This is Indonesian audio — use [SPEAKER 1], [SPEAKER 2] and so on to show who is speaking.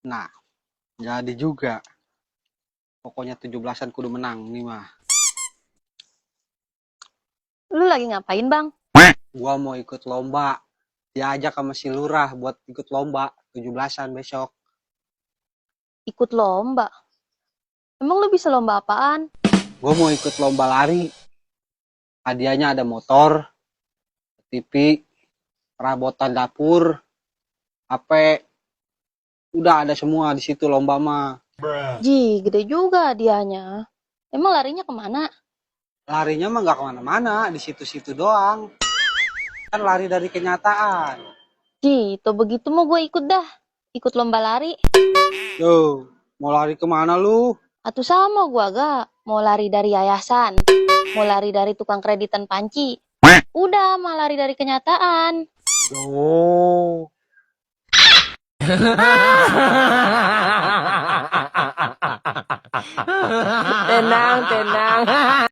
[SPEAKER 1] Nah, jadi juga. Pokoknya 17-an kudu menang nih mah.
[SPEAKER 2] Lu lagi ngapain, Bang?
[SPEAKER 1] Gua mau ikut lomba. Diajak sama si Lurah buat ikut lomba 17-an besok.
[SPEAKER 2] Ikut lomba. Emang lu bisa lomba apaan?
[SPEAKER 1] Gua mau ikut lomba lari. Hadiahnya ada motor, TV, perabotan dapur, HP. Udah ada semua di situ lomba mah.
[SPEAKER 2] Ji, gede juga hadiahnya. Emang larinya kemana?
[SPEAKER 1] Larinya mah nggak kemana-mana, di situ-situ doang. Kan lari dari kenyataan.
[SPEAKER 2] Ji, tuh begitu mau gue ikut dah. Ikut lomba lari.
[SPEAKER 1] Yo, mau lari kemana lu?
[SPEAKER 2] Atau sama gue agak. Mau lari dari yayasan. Mau lari dari tukang kreditan panci. Udah, mau lari dari kenyataan.
[SPEAKER 1] Yo.
[SPEAKER 3] Tenang, tenang.